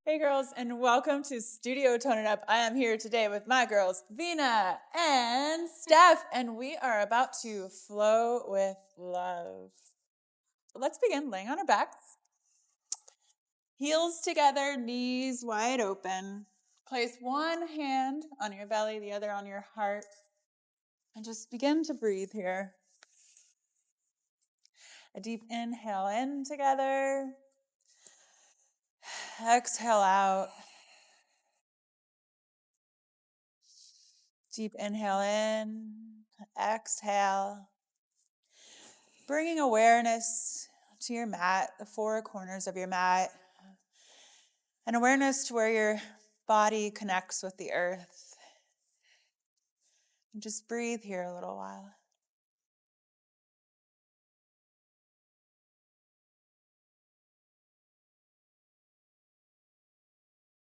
Hey girls, and welcome to Studio Tone It Up. I am here today with my girls, Vina and Steph, and we are about to flow with love. Let's begin laying on our backs. Heels together, knees wide open. Place one hand on your belly, the other on your heart, and just begin to breathe here. A deep inhale in together. Exhale out. Deep inhale in, exhale. Bringing awareness to your mat, the four corners of your mat, and awareness to where your body connects with the earth. And just breathe here a little while.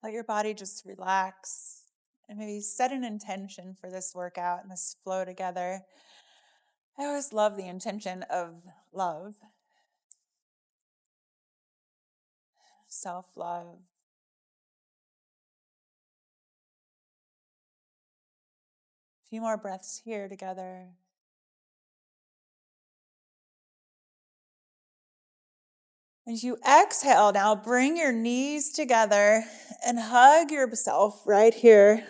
Let your body just relax and maybe set an intention for this workout and this flow together. I always love the intention of love, self-love. A few more breaths here together. As you exhale, now bring your knees together and hug yourself right here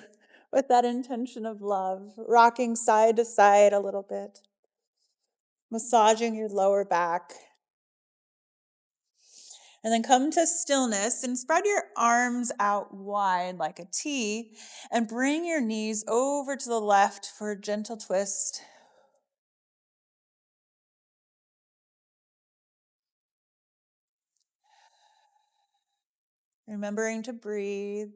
with that intention of love, rocking side to side a little bit, massaging your lower back. And then come to stillness and spread your arms out wide like a T and bring your knees over to the left for a gentle twist. Remembering to breathe.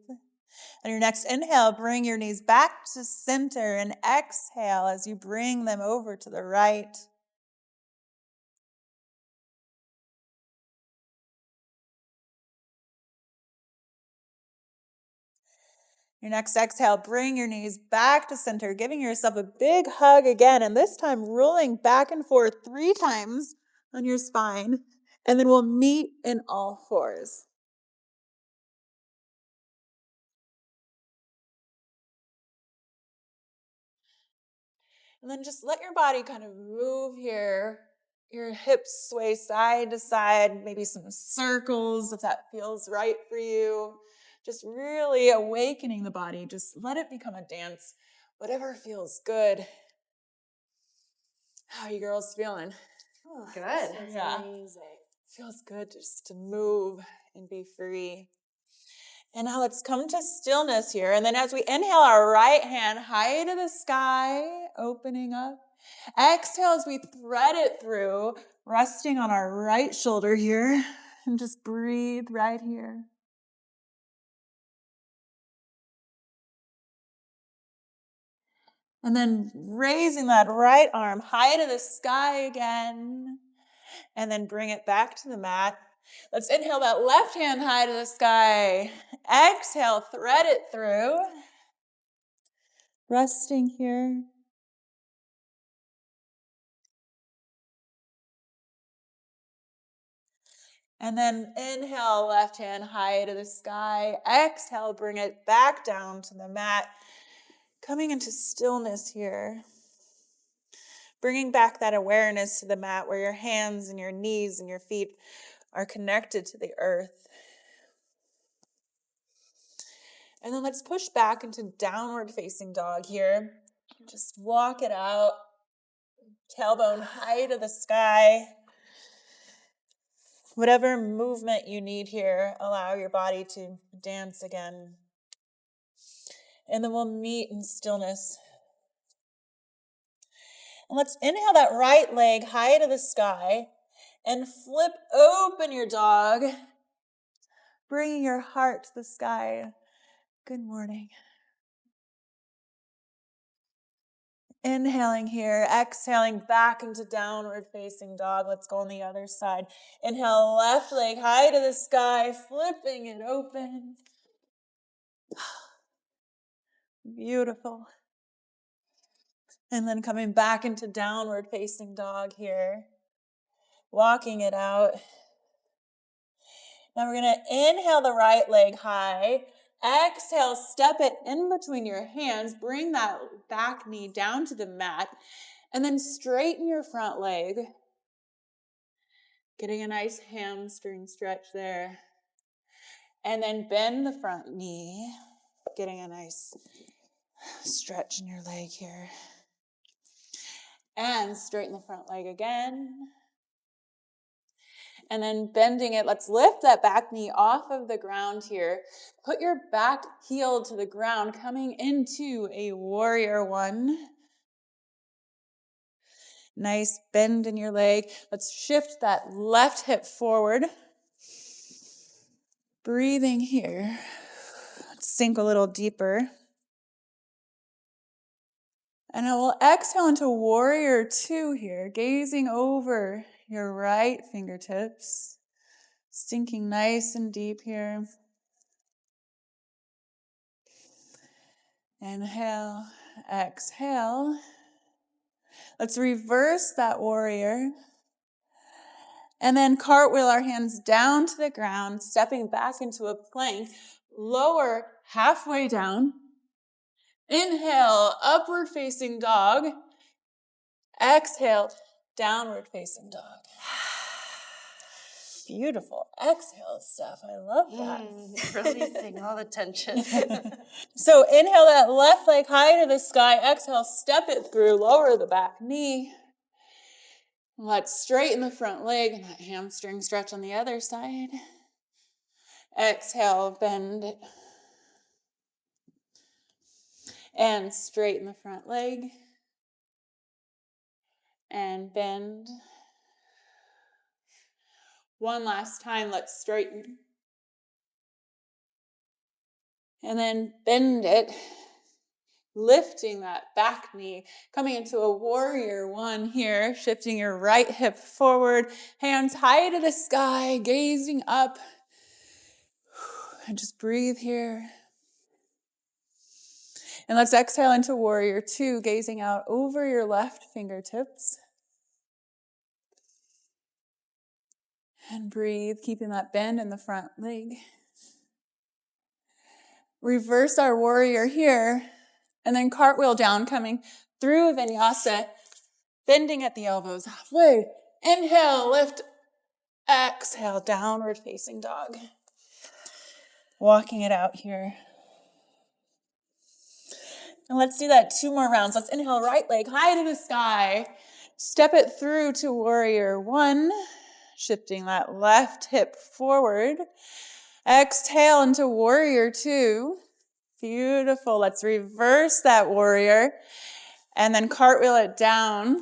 On your next inhale, bring your knees back to center and exhale as you bring them over to the right. Your next exhale, bring your knees back to center, giving yourself a big hug again, and this time rolling back and forth 3 times on your spine, and then we'll meet in all fours. And then just let your body kind of move here. Your hips sway side to side, maybe some circles if that feels right for you. Just really awakening the body. Just let it become a dance. Whatever feels good. How are you girls feeling? Good. Yeah. Amazing. Feels good just to move and be free. And now let's come to stillness here. And then as we inhale, our right hand high to the sky, opening up. Exhale as we thread it through, resting on our right shoulder here. And just breathe right here. And then raising that right arm high to the sky again. And then bring it back to the mat. Let's inhale that left hand high to the sky. Exhale, thread it through. Resting here. And then inhale, left hand high to the sky. Exhale, bring it back down to the mat. Coming into stillness here. Bringing back that awareness to the mat where your hands and your knees and your feet are connected to the earth. And then let's push back into downward facing dog here. Just walk it out. Tailbone high to the sky. Whatever movement you need here, allow your body to dance again. And then we'll meet in stillness. And let's inhale that right leg high to the sky and flip open your dog, bringing your heart to the sky. Good morning. Inhaling here, exhaling back into downward facing dog. Let's go on the other side. Inhale, left leg high to the sky, flipping it open. Beautiful. And then coming back into downward facing dog here. Walking it out. Now we're going to inhale the right leg high. Exhale, step it in between your hands. Bring that back knee down to the mat. And then straighten your front leg. Getting a nice hamstring stretch there. And then bend the front knee. Getting a nice stretch in your leg here. And straighten the front leg again. And then bending it, let's lift that back knee off of the ground here. Put your back heel to the ground, coming into a warrior one. Nice bend in your leg. Let's shift that left hip forward. Breathing here. Let's sink a little deeper. And I will exhale into warrior two here, gazing over your right fingertips. Sinking nice and deep here. Inhale, exhale. Let's reverse that warrior. And then cartwheel our hands down to the ground, stepping back into a plank. Lower halfway down. Inhale, upward facing dog. Exhale, downward facing dog. Beautiful exhale, Steph. I love that. Releasing all the tension. So inhale that left leg high to the sky. Exhale, step it through. Lower the back knee. Let's straighten the front leg and that hamstring stretch on the other side. Exhale, bend it. And straighten the front leg. And bend. One last time, let's straighten. And then bend it, lifting that back knee, coming into a warrior one here, shifting your right hip forward, hands high to the sky, gazing up. And just breathe here. And let's exhale into warrior two, gazing out over your left fingertips. And breathe, keeping that bend in the front leg. Reverse our warrior here, and then cartwheel down, coming through vinyasa, bending at the elbows halfway. Inhale, lift, exhale, downward facing dog. Walking it out here. And let's do that 2 more rounds. Let's inhale, right leg high to the sky. Step it through to warrior one, shifting that left hip forward. Exhale into warrior two. Beautiful. Let's reverse that warrior and then cartwheel it down,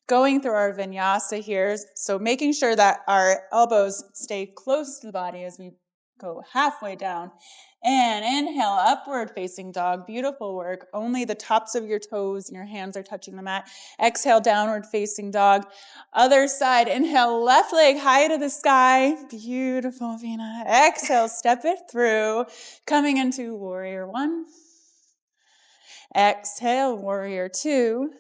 going through our vinyasa here. So making sure that our elbows stay close to the body as we go halfway down. And inhale, upward facing dog. Beautiful work. Only the tops of your toes and your hands are touching the mat. Exhale, downward facing dog. Other side. Inhale, left leg high to the sky. Beautiful, Vina. Exhale, step it through. Coming into warrior one. Exhale, warrior two.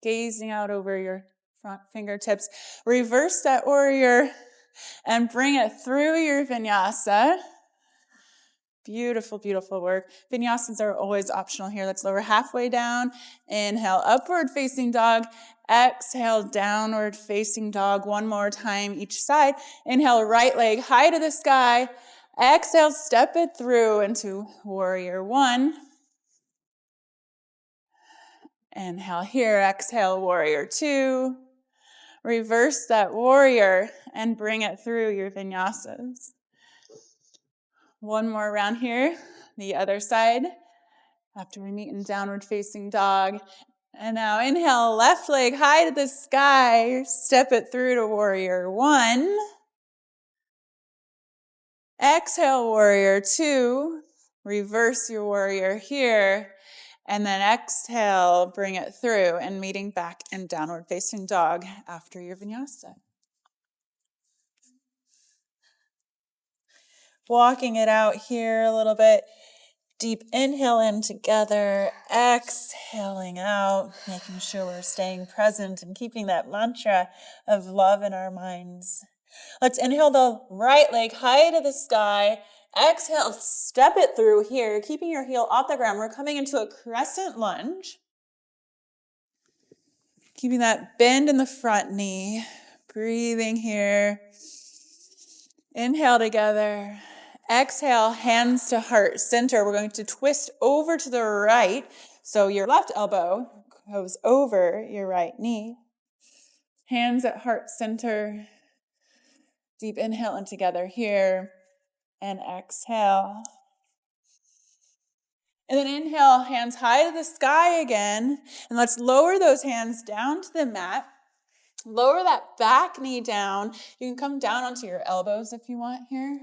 Gazing out over your front fingertips. Reverse that warrior and bring it through your vinyasa. Beautiful, beautiful work. Vinyasas are always optional here. Let's lower halfway down. Inhale, upward facing dog. Exhale, downward facing dog. One more time each side. Inhale, right leg high to the sky. Exhale, step it through into warrior one. Inhale here, exhale, warrior two. Reverse that warrior and bring it through your vinyasas. One more round here, the other side, after we meet in downward facing dog. And now inhale, left leg high to the sky, step it through to warrior one. Exhale, warrior two, reverse your warrior here, and then exhale, bring it through and meeting back in downward facing dog after your vinyasa. Walking it out here a little bit. Deep inhale in together, exhaling out, making sure we're staying present and keeping that mantra of love in our minds. Let's inhale the right leg high to the sky. Exhale, step it through here, keeping your heel off the ground. We're coming into a crescent lunge. Keeping that bend in the front knee. Breathing here. Inhale together. Exhale, hands to heart center. We're going to twist over to the right. So your left elbow goes over your right knee. Hands at heart center. Deep inhale in together here. And exhale. And then inhale, hands high to the sky again. And let's lower those hands down to the mat. Lower that back knee down. You can come down onto your elbows if you want here.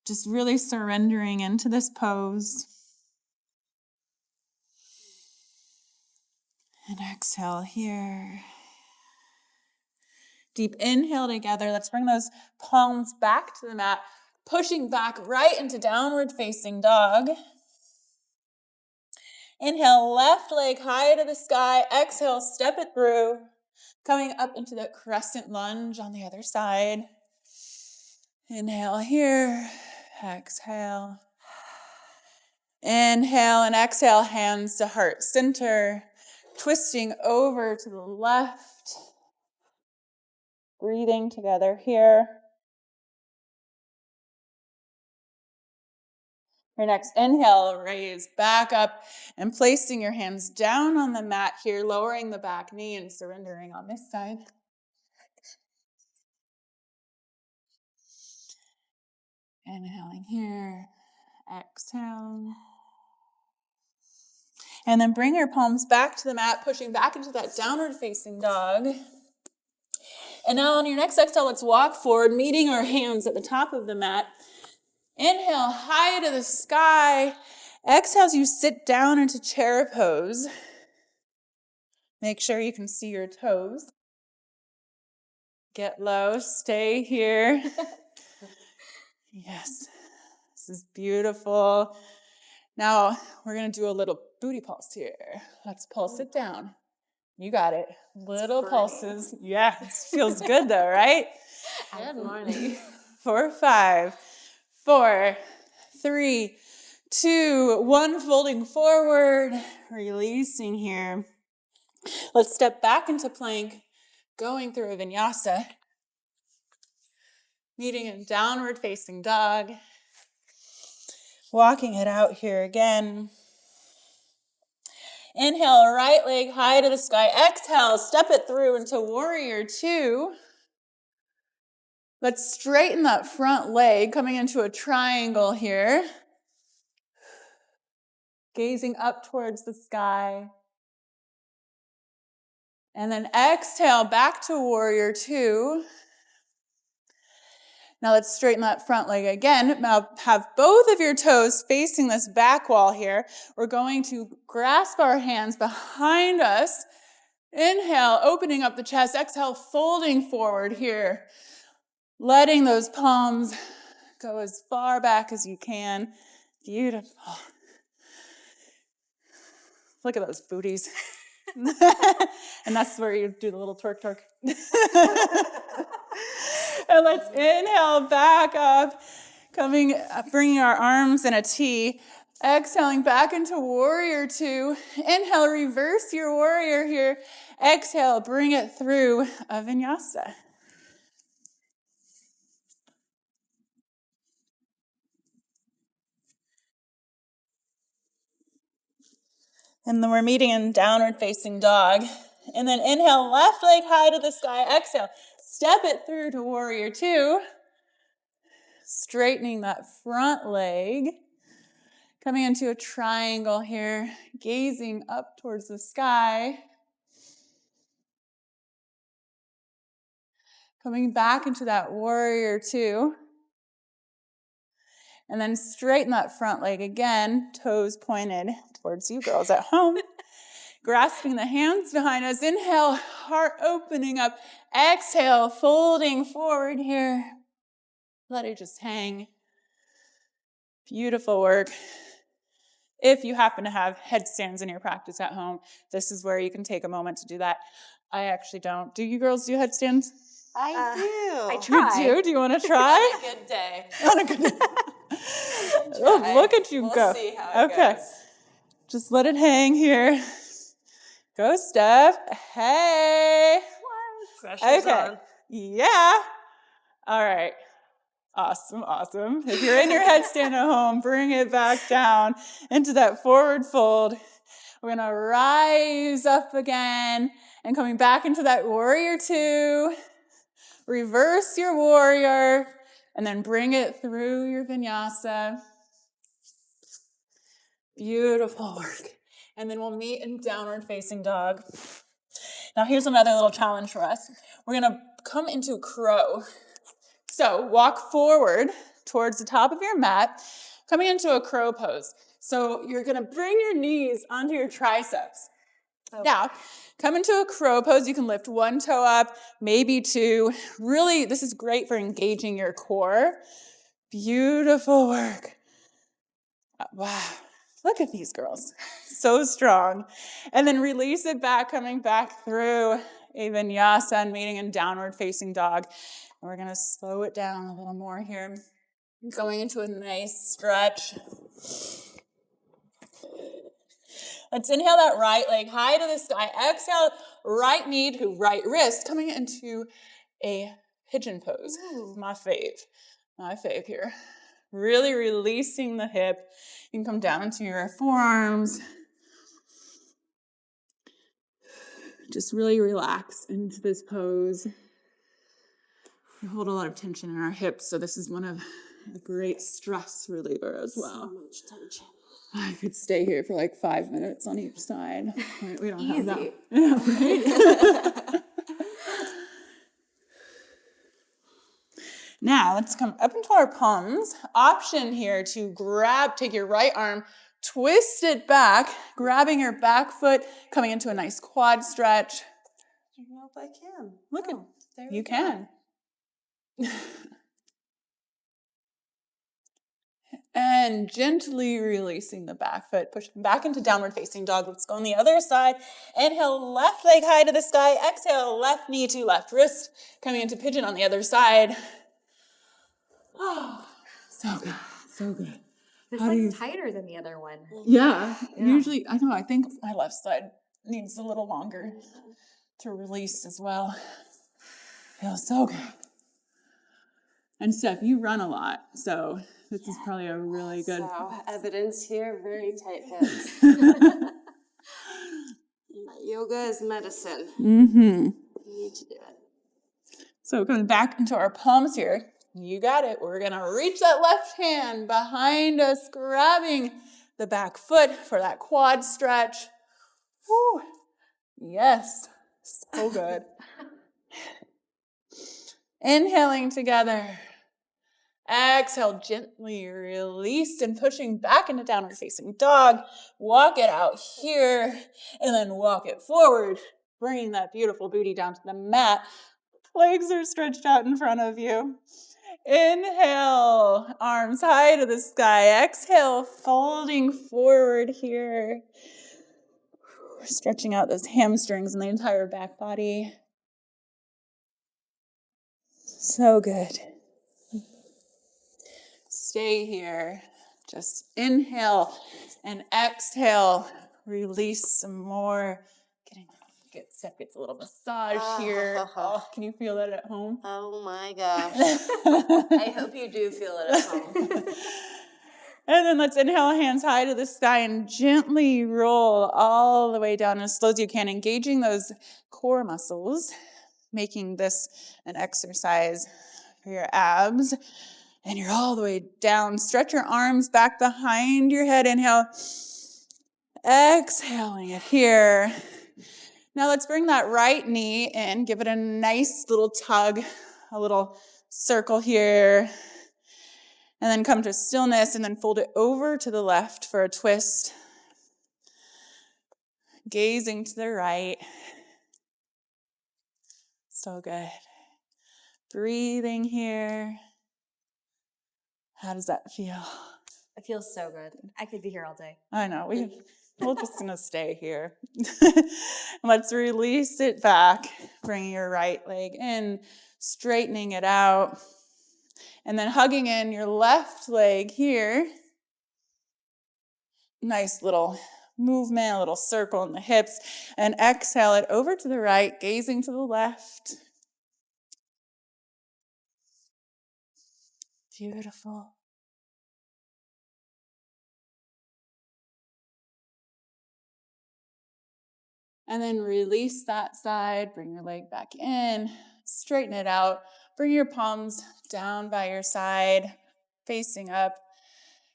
Just really surrendering into this pose. And exhale here. Deep inhale together. Let's bring those palms back to the mat. Pushing back right into downward facing dog. Inhale, left leg high to the sky. Exhale, step it through. Coming up into the crescent lunge on the other side. Inhale here. Exhale. Inhale and exhale, hands to heart center. Twisting over to the left. Breathing together here. Your next inhale, raise back up and placing your hands down on the mat here, lowering the back knee and surrendering on this side. Inhaling here, exhale. And then bring your palms back to the mat, pushing back into that downward facing dog. And now on your next exhale, let's walk forward, meeting our hands at the top of the mat. Inhale, high to the sky. Exhale as you sit down into chair pose. Make sure you can see your toes. Get low, stay here. Yes, this is beautiful. Now we're going to do a little booty pulse here. Let's pulse it down. You got it. Little pulses. Yeah, it feels good though, right? Good morning. 4, 5, 4, 3, 2, 1. Folding forward, releasing here. Let's step back into plank, going through a vinyasa. Meeting in downward facing dog. Walking it out here again. Inhale, right leg high to the sky. Exhale, step it through into warrior 2. Let's straighten that front leg, coming into a triangle here. Gazing up towards the sky. And then exhale, back to warrior 2. Now let's straighten that front leg again. Now have both of your toes facing this back wall here. We're going to grasp our hands behind us. Inhale, opening up the chest. Exhale, folding forward here. Letting those palms go as far back as you can. Beautiful. Look at those booties. And that's where you do the little twerk. And let's inhale back up, bringing our arms in a T. Exhaling back into warrior 2. Inhale, reverse your warrior here. Exhale, bring it through a vinyasa. And then we're meeting in downward facing dog. And then inhale, left leg high to the sky. Exhale, step it through to warrior 2. Straightening that front leg. Coming into a triangle here, gazing up towards the sky. Coming back into that warrior 2. And then straighten that front leg again, toes pointed towards you girls at home. Grasping the hands behind us. Inhale, heart opening up. Exhale, folding forward here. Let it just hang. Beautiful work. If you happen to have headstands in your practice at home, this is where you can take a moment to do that. I actually don't. Do you girls do headstands? I do. I try. You do? Do you want to try? On a good day. On a good day. Oh, look at you go. We'll see how it Okay. goes. Just let it hang here. Go, Steph. Hey. Pressure's on. Yeah. All right. Awesome. If you're in your headstand at home, bring it back down into that forward fold. We're going to rise up again and coming back into that warrior two. Reverse your warrior and then bring it through your vinyasa. Beautiful work. And then we'll meet in downward facing dog. Now here's another little challenge for us. We're going to come into crow. So walk forward towards the top of your mat, coming into a crow pose. So you're going to bring your knees onto your triceps. Okay. Now, come into a crow pose. You can lift one toe up, maybe two. Really, this is great for engaging your core. Beautiful work. Wow. Look at these girls. So strong. And then release it back, coming back through a vinyasa and meeting in downward facing dog. And we're going to slow it down a little more here. Going into a nice stretch. Let's inhale that right leg high to the sky. Exhale, right knee to right wrist, coming into a pigeon pose. Ooh. My fave here. Really releasing the hip. You can come down into your forearms. Just really relax into this pose. We hold a lot of tension in our hips, so this is one of a great stress reliever as well. So much tension. I could stay here for like 5 minutes on each side. We don't have that. Easy. Yeah, right? Now, let's come up into our palms. Option here to take your right arm, twist it back, grabbing your back foot, coming into a nice quad stretch. I don't know if I can. Look at there you go. can. And gently releasing the back foot, pushing back into downward facing dog. Let's go on the other side. Inhale, left leg high to the sky. Exhale, left knee to left wrist. Coming into pigeon on the other side. Oh, so good. This one's tighter than the other one. Yeah. Usually, I think my left side needs a little longer to release as well. Feels so good. And Steph, you run a lot, so this is probably a really good... So, evidence here, very tight hips. Yoga is medicine. Mm-hmm. You need to do it. So coming back into our palms here, you got it. We're going to reach that left hand behind us, grabbing the back foot for that quad stretch. Woo. Yes, so good. Inhaling together. Exhale, gently release and pushing back into downward facing dog. Walk it out here and then walk it forward, bringing that beautiful booty down to the mat. Legs are stretched out in front of you. Inhale, arms high to the sky. Exhale, folding forward here. Stretching out those hamstrings and the entire back body. So good. Stay here. Just inhale and exhale. Release some more. Steph gets a little massage here. Oh, can you feel that at home? Oh my gosh. I hope you do feel it at home. And then let's inhale, hands high to the sky, and gently roll all the way down as slow as you can, engaging those core muscles, making this an exercise for your abs. And you're all the way down. Stretch your arms back behind your head. Inhale. Exhaling it here. Now let's bring that right knee in. Give it a nice little tug, a little circle here. And then come to stillness and then fold it over to the left for a twist. Gazing to the right. So good. Breathing here. How does that feel? It feels so good. I could be here all day. I know. We're just going to stay here. Let's release it back. Bring your right leg in. straightening it out. And then hugging in your left leg here. Nice little movement, a little circle in the hips. And exhale it over to the right, gazing to the left. Beautiful. And then release that side, bring your leg back in, straighten it out. Bring your palms down by your side, facing up,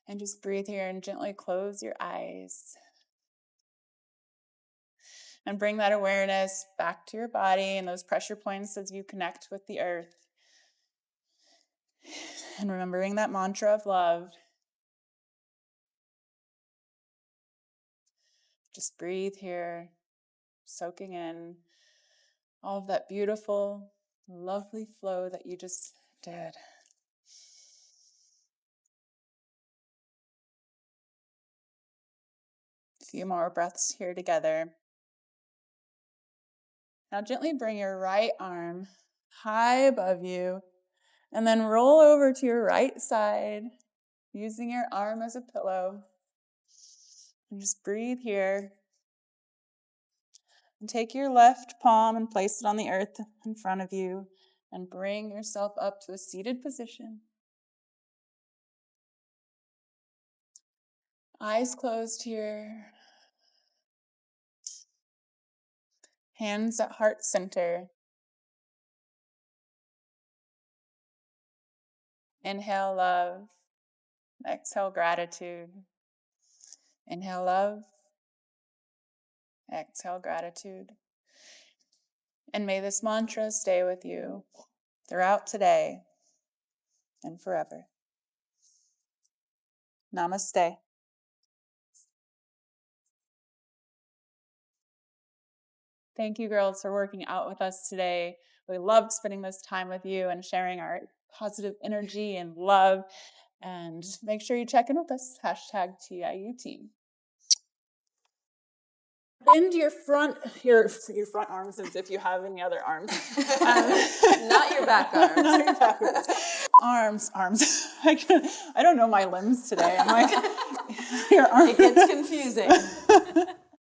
and just breathe here and gently close your eyes. And bring that awareness back to your body and those pressure points as you connect with the earth. And remembering that mantra of love. Just breathe here, soaking in all of that beautiful, lovely flow that you just did. A few more breaths here together. Now gently bring your right arm high above you and then roll over to your right side, using your arm as a pillow. And just breathe here. And take your left palm and place it on the earth in front of you and bring yourself up to a seated position. Eyes closed here. Hands at heart center. Inhale love. Exhale gratitude. Inhale love. Exhale gratitude. And may this mantra stay with you throughout today and forever. Namaste. Thank you, girls, for working out with us today. We loved spending this time with you and sharing our positive energy and love. And make sure you check in with us, #TIU team. Bend your front arms as if you have any other arms. Not your back arms. Not your back arms. Arms. I don't know my limbs today. I'm like, your arms. It gets confusing.